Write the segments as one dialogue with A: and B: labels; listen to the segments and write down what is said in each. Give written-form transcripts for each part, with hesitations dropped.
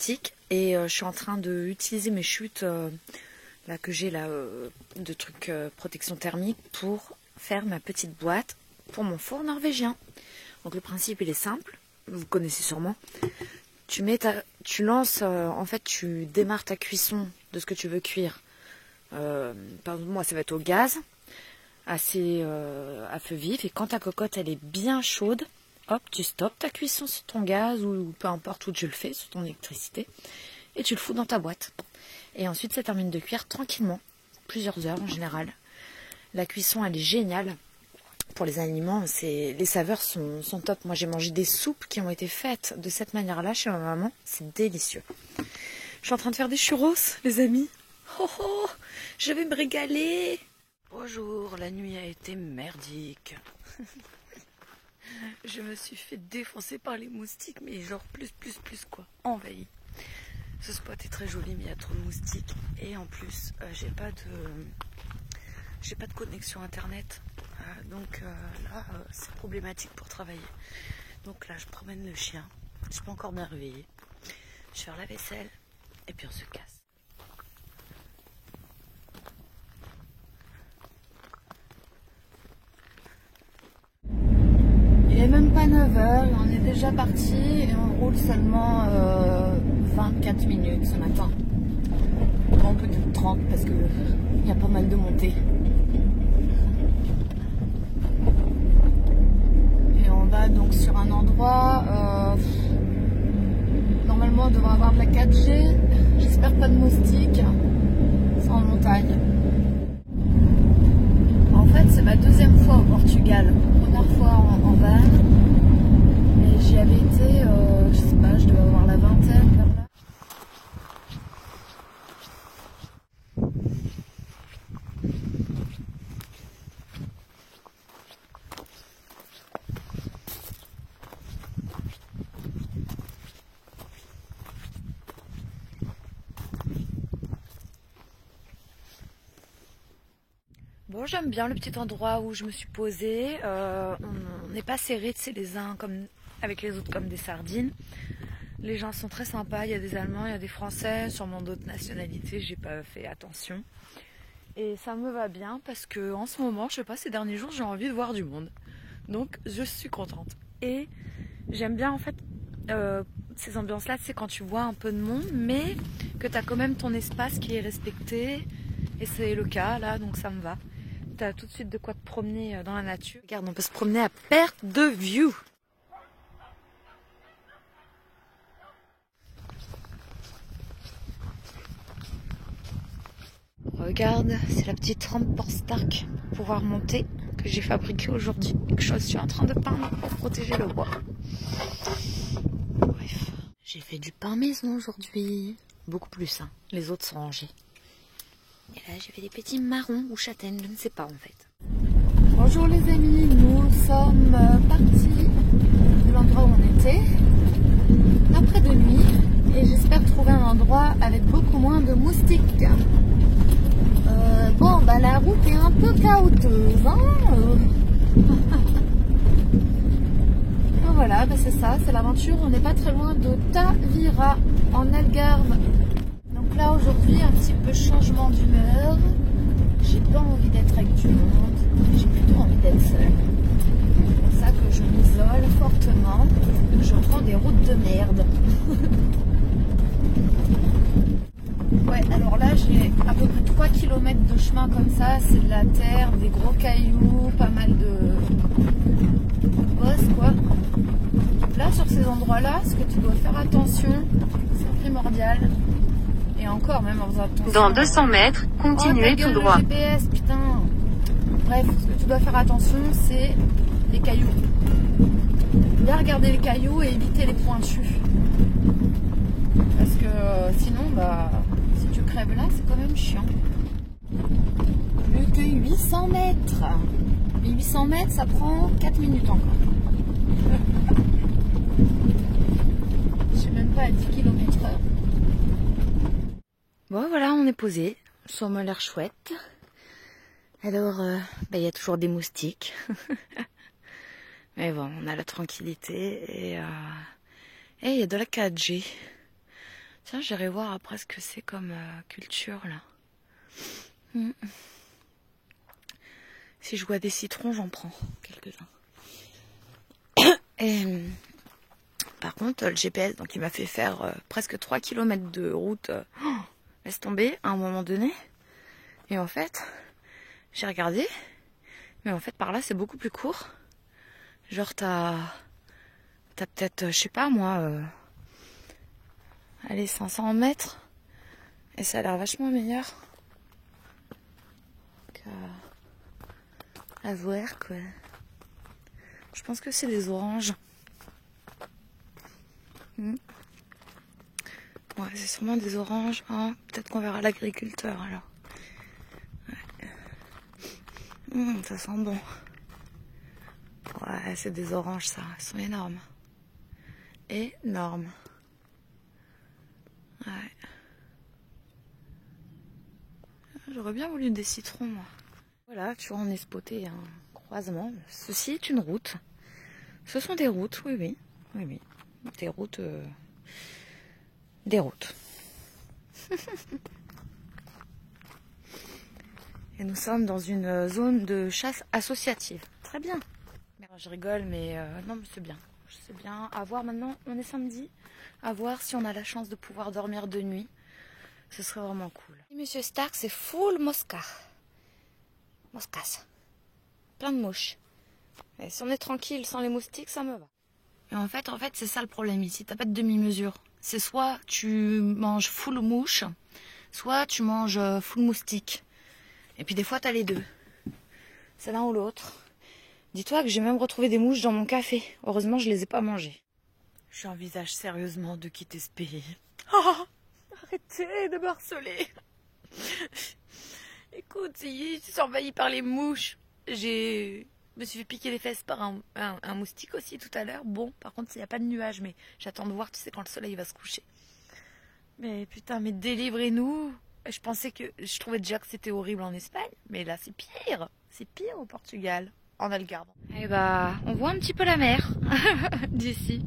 A: moustiques et je suis en train d'utiliser mes chutes là que j'ai là de trucs protection thermique pour faire ma petite boîte pour mon four norvégien. Donc le principe il est simple, vous connaissez sûrement. Tu lances, en fait tu démarres ta cuisson de ce que tu veux cuire. Par exemple moi ça va être au gaz, assez à feu vif, et quand ta cocotte elle est bien chaude, hop, tu stoppes ta cuisson sur ton gaz ou peu importe où tu le fais, sur ton électricité, et tu le fous dans ta boîte. Et ensuite ça termine de cuire tranquillement, plusieurs heures en général. La cuisson elle est géniale pour les aliments, les saveurs sont top. Moi j'ai mangé des soupes qui ont été faites de cette manière-là chez ma maman, c'est délicieux. Je suis en train de faire des churros, les amis. Oh oh, je vais me régaler. Bonjour, la nuit a été merdique. Je me suis fait défoncer par les moustiques, mais genre plus quoi, envahi. Ce spot est très joli, mais il y a trop de moustiques. Et en plus, j'ai pas de connexion internet. Donc là, c'est problématique pour travailler. Donc là, je promène le chien. Je peux encore me réveiller. Je vais faire la vaisselle et puis on se casse. Il est même pas 9h, on est déjà parti et on roule seulement 24 minutes ce matin. Bon, peut-être 30 parce que il y a pas mal de montées. Et on va donc sur un endroit, normalement on devrait avoir de la 4G, j'espère pas de moustiques, c'est en montagne. En fait c'est ma deuxième fois au Portugal, première fois en van, et j'y avais été, je sais pas, je devais avoir la vingtaine vers là. Bon, j'aime bien le petit endroit où je me suis posée. On n'est pas serrés, tu sais, les uns comme avec les autres comme des sardines. Les gens sont très sympas. Il y a des Allemands, il y a des Français, sûrement d'autres nationalités. J'ai pas fait attention. Et ça me va bien parce que en ce moment, je sais pas, ces derniers jours, j'ai envie de voir du monde. Donc, je suis contente. Et j'aime bien en fait ces ambiances-là, c'est quand tu vois un peu de monde, mais que tu as quand même ton espace qui est respecté. Et c'est le cas là, donc ça me va. T'as tout de suite de quoi te promener dans la nature. Regarde, on peut se promener à perte de vue. Regarde, c'est la petite rampe Port Stark pour pouvoir monter que j'ai fabriquée aujourd'hui. Que je suis en train de peindre pour protéger le bois. Bref, j'ai fait du pain maison aujourd'hui. Beaucoup plus, hein. Les autres sont rangés. Et là, j'ai fait des petits marrons ou châtaignes, je ne sais pas en fait. Bonjour les amis, nous sommes partis de l'endroit où on était après de nuit et j'espère trouver un endroit avec beaucoup moins de moustiques. Bon, bah la route est un peu caoutteuse, hein. Voilà, bah c'est ça, c'est l'aventure. On n'est pas très loin de Tavira en Algarve. Donc là aujourd'hui un petit peu changement d'humeur. J'ai pas envie d'être avec du monde, j'ai plutôt envie d'être seule. C'est pour ça que je m'isole fortement, que je prends des routes de merde. Ouais, alors là j'ai à peu près 3 km de chemin comme ça, c'est de la terre, des gros cailloux, pas mal de bosses quoi. Là sur ces endroits-là, ce que tu dois faire attention, c'est primordial. Et encore, même en faisant attention.
B: Dans 200 mètres, continuez tout droit.
A: Le GPS, putain. Bref, ce que tu dois faire attention, c'est les cailloux. Bien regarder les cailloux et éviter les pointus. Parce que sinon, bah, si tu crèves là, c'est quand même chiant. Plus que 800 mètres. Et 800 mètres, ça prend 4 minutes encore. Je suis même pas à 10 km/h. Bon voilà, on est posé, ça m'a l'air chouette. Alors, il y a toujours des moustiques. Mais bon, on a la tranquillité et il y a de la 4G. Tiens, j'irai voir après ce que c'est comme culture là. Si je vois des citrons, j'en prends quelques-uns. Et par contre, le GPS, donc il m'a fait faire presque 3 km de route. Laisse tomber à un moment donné. Et en fait, j'ai regardé. Mais en fait, par là, c'est beaucoup plus court. Genre, t'as peut-être, je sais pas moi, allez, 500 mètres. Et ça a l'air vachement meilleur qu'à voir, quoi. Je pense que c'est des oranges. Ouais, c'est sûrement des oranges. Hein. Peut-être qu'on verra l'agriculteur alors. Ouais. Ça sent bon. Ouais, c'est des oranges ça. Elles sont énormes. Énormes. Ouais. J'aurais bien voulu des citrons, moi. Voilà, tu vois, on est spoté un croisement. Ceci est une route. Ce sont des routes, oui. Des routes. Des routes. Et nous sommes dans une zone de chasse associative. Très bien. Je rigole, mais non, mais c'est bien. C'est bien. À voir maintenant, on est samedi. À voir si on a la chance de pouvoir dormir de nuit. Ce serait vraiment cool. Monsieur Stark, c'est full mosca. Moscas. Plein de mouches. Et si on est tranquille sans les moustiques, ça me va. Et en fait, c'est ça le problème ici. T'as pas de demi-mesure. C'est soit tu manges full mouche, soit tu manges full moustique. Et puis des fois, t'as les deux. C'est l'un ou l'autre. Dis-toi que j'ai même retrouvé des mouches dans mon café. Heureusement, je les ai pas mangées. J'envisage sérieusement de quitter ce pays. Oh, arrêtez de me harceler. Écoute, je suis envahie par les mouches. Je me suis fait piquer les fesses par un moustique aussi tout à l'heure. Bon, par contre, il n'y a pas de nuages, mais j'attends de voir, tu sais, quand le soleil va se coucher. Mais putain, mais délivrez-nous. Je trouvais déjà que c'était horrible en Espagne, mais là, c'est pire. C'est pire au Portugal, en Algarve. Et on voit un petit peu la mer d'ici.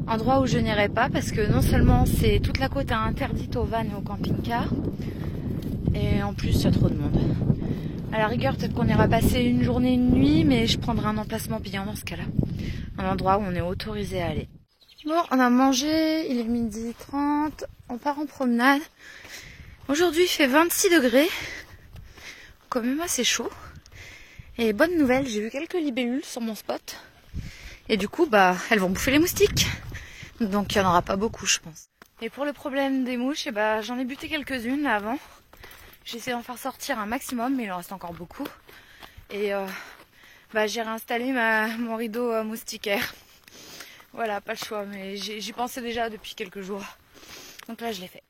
A: Endroit où je n'irai pas, parce que non seulement c'est toute la côte interdite aux vannes et aux camping-cars, et en plus, il y a trop de monde. À la rigueur, peut-être qu'on ira passer une journée, une nuit, mais je prendrai un emplacement payant dans ce cas-là. Un endroit où on est autorisé à aller. Bon, on a mangé, il est 12h30, on part en promenade. Aujourd'hui, il fait 26 degrés, quand même assez chaud. Et bonne nouvelle, j'ai vu quelques libellules sur mon spot. Et du coup, elles vont bouffer les moustiques. Donc il n'y en aura pas beaucoup, je pense. Et pour le problème des mouches, j'en ai buté quelques-unes là avant. J'essaie d'en faire sortir un maximum, mais il en reste encore beaucoup. Et j'ai réinstallé mon rideau moustiquaire. Voilà, pas le choix, mais j'y pensais déjà depuis quelques jours. Donc là, je l'ai fait.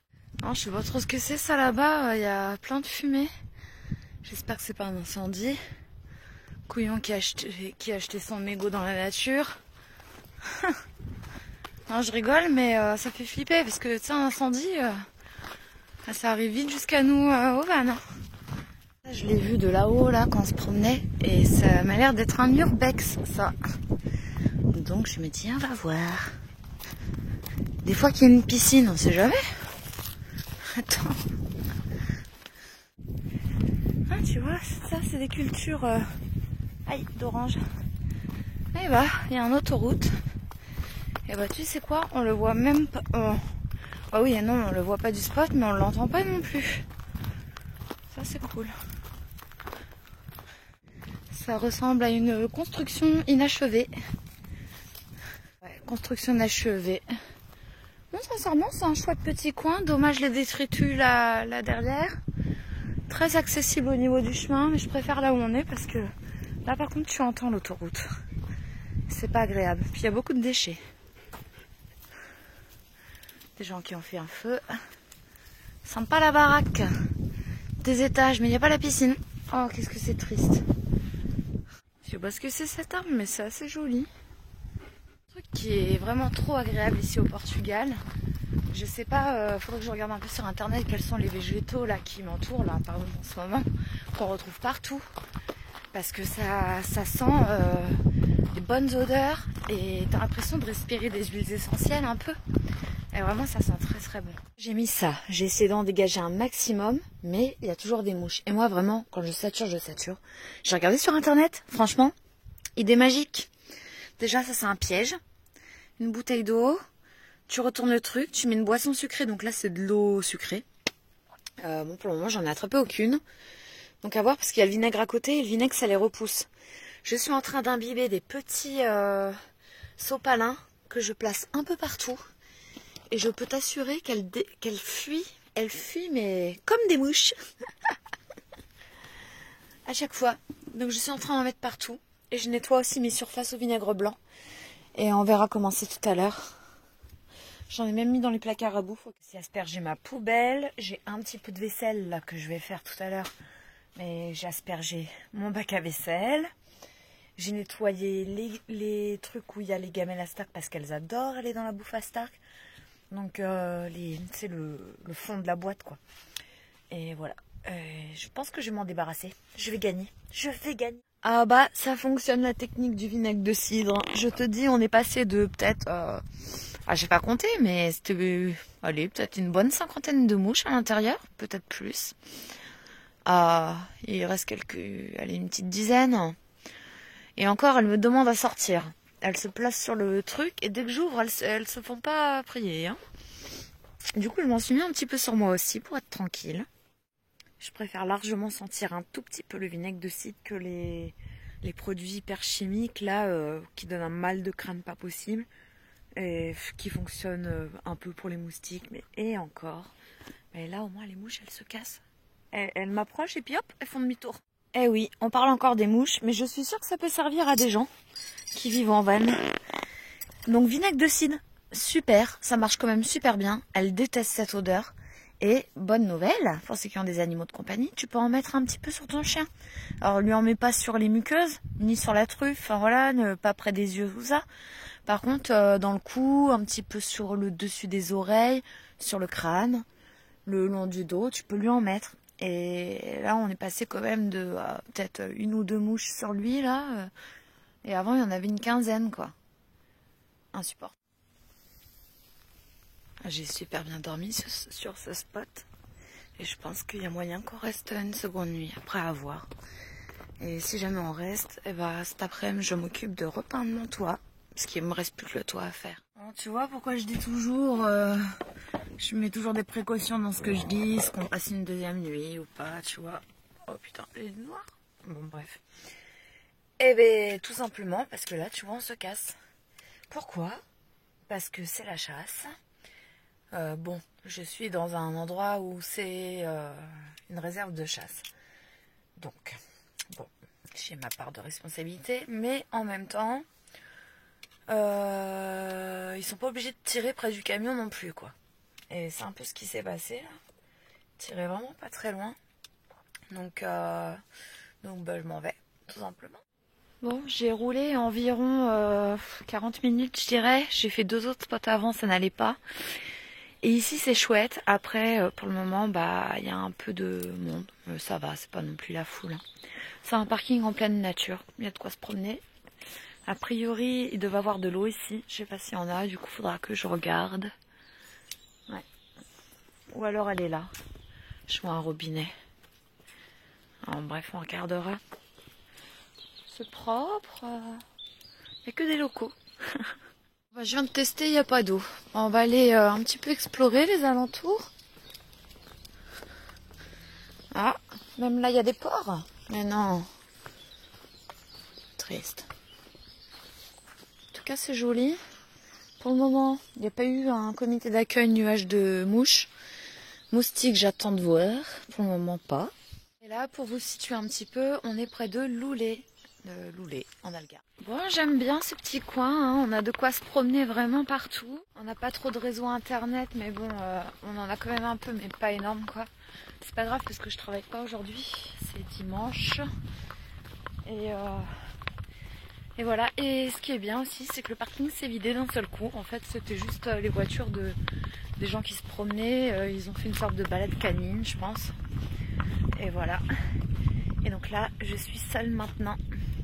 A: Non, je sais pas trop ce que c'est ça là-bas. Il y a plein de fumée. J'espère que c'est pas un incendie. Couillon qui a acheté son mégot dans la nature. Non, je rigole, mais ça fait flipper parce que tu sais, un incendie, ça arrive vite jusqu'à nous au van. Hein. Je l'ai vu de là-haut là quand on se promenait et ça m'a l'air d'être un urbex, ça. Donc je me dis, on va voir. Des fois qu'il y a une piscine, on sait jamais. Attends. Ah, tu vois, ça c'est des cultures d'orange. Et il y a une autoroute. Et tu sais quoi, on le voit même pas. Oui, non, on le voit pas du spot, mais on l'entend pas non plus. Ça c'est cool. Ça ressemble à une construction inachevée. Ouais, construction inachevée. Bon, sincèrement, c'est un chouette petit coin. Dommage les détritus là derrière. Très accessible au niveau du chemin, mais je préfère là où on est parce que là par contre tu entends l'autoroute. C'est pas agréable. Puis il y a beaucoup de déchets. Des gens qui ont fait un feu. Sympa la baraque. Des étages, mais il n'y a pas la piscine. Oh, qu'est-ce que c'est triste. Je sais pas ce que c'est cet arbre, mais c'est assez joli. Un truc qui est vraiment trop agréable ici au Portugal. Je sais pas, faudrait que je regarde un peu sur internet quels sont les végétaux là qui m'entourent là, par exemple en ce moment, qu'on retrouve partout. Parce que ça sent des bonnes odeurs et t'as l'impression de respirer des huiles essentielles un peu. Et vraiment, ça sent très très bon. J'ai mis ça. J'ai essayé d'en dégager un maximum, mais il y a toujours des mouches. Et moi, vraiment, quand je sature, je sature. J'ai regardé sur internet, franchement, idée magique. Déjà, ça c'est un piège. Une bouteille d'eau. Tu retournes le truc, tu mets une boisson sucrée. Donc là, c'est de l'eau sucrée. Bon, pour le moment, j'en ai attrapé aucune. Donc à voir, parce qu'il y a le vinaigre à côté et le vinaigre, ça les repousse. Je suis en train d'imbiber des petits sopalins que je place un peu partout. Et je peux t'assurer qu'elle fuit. Elle fuit, mais comme des mouches. À chaque fois. Donc je suis en train d'en mettre partout. Et je nettoie aussi mes surfaces au vinaigre blanc. Et on verra comment c'est tout à l'heure. J'en ai même mis dans les placards à bouffe. J'ai aspergé ma poubelle. J'ai un petit peu de vaisselle là que je vais faire tout à l'heure. Mais j'ai aspergé mon bac à vaisselle. J'ai nettoyé les trucs où il y a les gamelles à Stark parce qu'elles adorent aller dans la bouffe à Stark. Donc c'est le fond de la boîte quoi. Et voilà. Je pense que je vais m'en débarrasser. Je vais gagner. Je vais gagner. Ah bah ça fonctionne la technique du vinaigre de cidre. Je te dis, on est passé de peut-être... j'ai pas compté, mais c'était... allez, peut-être une bonne 50aine de mouches à l'intérieur. Peut-être plus. Il reste une petite dizaine. Et encore, elles me demandent à sortir. Elles se placent sur le truc et dès que j'ouvre, elles se font pas prier. Hein. Du coup, je m'en suis mis un petit peu sur moi aussi pour être tranquille. Je préfère largement sentir un tout petit peu le vinaigre de cidre que les produits hyper chimiques là qui donnent un mal de crâne pas possible et qui fonctionnent un peu pour les moustiques. Et encore. Mais là, au moins, les mouches, elles se cassent. Elles m'approchent et puis hop, elles font demi-tour. Eh oui, on parle encore des mouches, mais je suis sûre que ça peut servir à des gens qui vivent en van. Donc vinaigre de cidre, super, ça marche quand même super bien. Elle déteste cette odeur. Et bonne nouvelle, pour ceux qui ont des animaux de compagnie, tu peux en mettre un petit peu sur ton chien. Alors lui en mets pas sur les muqueuses, ni sur la truffe, enfin voilà, pas près des yeux, tout ça. Par contre, dans le cou, un petit peu sur le dessus des oreilles, sur le crâne, le long du dos, tu peux lui en mettre. Et là, on est passé quand même de peut-être une ou deux mouches sur lui, là. Et avant, il y en avait une quinzaine, quoi. Insupportable. J'ai super bien dormi sur ce spot. Et je pense qu'il y a moyen qu'on reste une seconde nuit, après à voir. Et si jamais on reste, cet après-midi, je m'occupe de repeindre mon toit. Parce qu'il me reste plus que le toit à faire. Alors, tu vois pourquoi je dis toujours... je mets toujours des précautions dans ce que je dis, est-ce qu'on passe une deuxième nuit ou pas, tu vois. Oh putain, elle est noire. Bon, bref. Eh ben, tout simplement parce que là, tu vois, on se casse. Pourquoi? Parce que c'est la chasse. Bon, je suis dans un endroit où c'est une réserve de chasse. Donc, bon, j'ai ma part de responsabilité, mais en même temps, ils sont pas obligés de tirer près du camion non plus, quoi. Et c'est un peu ce qui s'est passé là. Tirer vraiment pas très loin. Donc je m'en vais, tout simplement. Bon, j'ai roulé environ 40 minutes, je dirais. J'ai fait 2 autres spots avant, ça n'allait pas. Et ici c'est chouette. Après, pour le moment, il y a un peu de monde. Mais ça va, c'est pas non plus la foule. Hein. C'est un parking en pleine nature. Il y a de quoi se promener. A priori, il devait y avoir de l'eau ici. Je sais pas s'il y en a, du coup, il faudra que je regarde. Ouais. Ou alors elle est là. Je vois un robinet. Alors, bref, on regardera. C'est propre. Il n'y a que des locaux. Je viens de tester, il n'y a pas d'eau. On va aller un petit peu explorer les alentours. Ah, même là, il y a des porcs. Mais non. Triste. En tout cas, c'est joli. Pour le moment, il n'y a pas eu un comité d'accueil nuage de mouches. Moustiques, j'attends de voir. Pour le moment, pas. Et là, pour vous situer un petit peu, on est près de Loulé. En Algarve. Bon, j'aime bien ce petit coin. Hein. On a de quoi se promener vraiment partout. On n'a pas trop de réseau internet, mais bon, on en a quand même un peu, mais pas énorme, quoi. C'est pas grave parce que je travaille pas aujourd'hui. C'est dimanche. Et voilà. Et ce qui est bien aussi, c'est que le parking s'est vidé d'un seul coup. En fait, c'était juste les voitures des gens qui se promenaient. Ils ont fait une sorte de balade canine, je pense. Et voilà. Et donc là, je suis seule maintenant.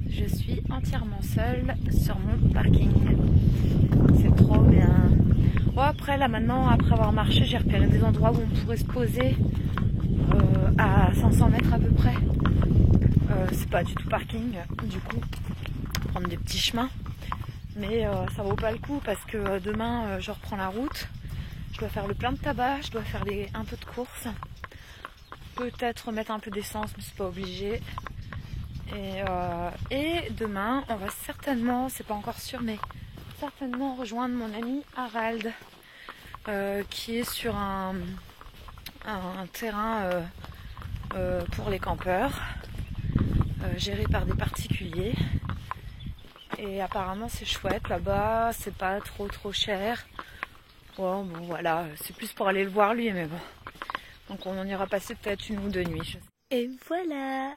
A: Je suis entièrement seule sur mon parking. C'est trop bien. Bon, après là maintenant, après avoir marché, j'ai repéré des endroits où on pourrait se poser à 500 mètres à peu près. C'est pas du tout parking, du coup, prendre des petits chemins. Mais ça vaut pas le coup parce que demain je reprends la route. Je dois faire le plein de tabac, je dois faire un peu de course. Peut-être mettre un peu d'essence, mais c'est pas obligé. Et demain, on va certainement, c'est pas encore sûr, mais certainement rejoindre mon ami Harald, qui est sur un terrain pour les campeurs, géré par des particuliers. Et apparemment c'est chouette là-bas, c'est pas trop cher. Bon voilà, c'est plus pour aller le voir lui, mais bon. Donc on en ira passer peut-être 1 ou 2 nuits. Et voilà,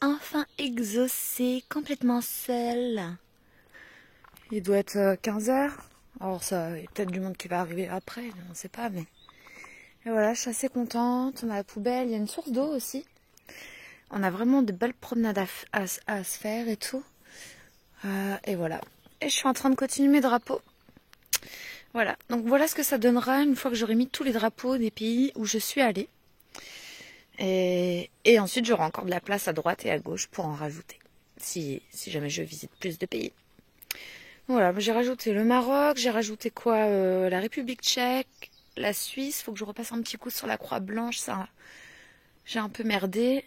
A: enfin exaucé, complètement seul. Il doit être 15h. Alors ça, il y a peut-être du monde qui va arriver après, on ne sait pas, mais... Et voilà, je suis assez contente. On a la poubelle, il y a une source d'eau aussi. On a vraiment de belles promenades à se faire et tout. Et voilà. Et je suis en train de continuer mes drapeaux. Voilà. Donc voilà ce que ça donnera une fois que j'aurai mis tous les drapeaux des pays où je suis allée. Et ensuite, j'aurai encore de la place à droite et à gauche pour en rajouter. Si jamais je visite plus de pays. Voilà, j'ai rajouté le Maroc, j'ai rajouté quoi, la République tchèque, la Suisse. Faut que je repasse un petit coup sur la croix blanche, ça, j'ai un peu merdé.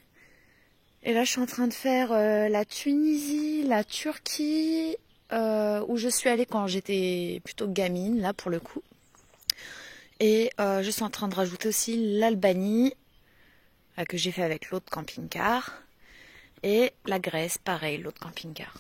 A: Et là, je suis en train de faire la Tunisie, la Turquie, où je suis allée quand j'étais plutôt gamine, là, pour le coup. Et je suis en train de rajouter aussi l'Albanie, que j'ai fait avec l'autre camping-car. Et la Grèce, pareil, l'autre camping-car.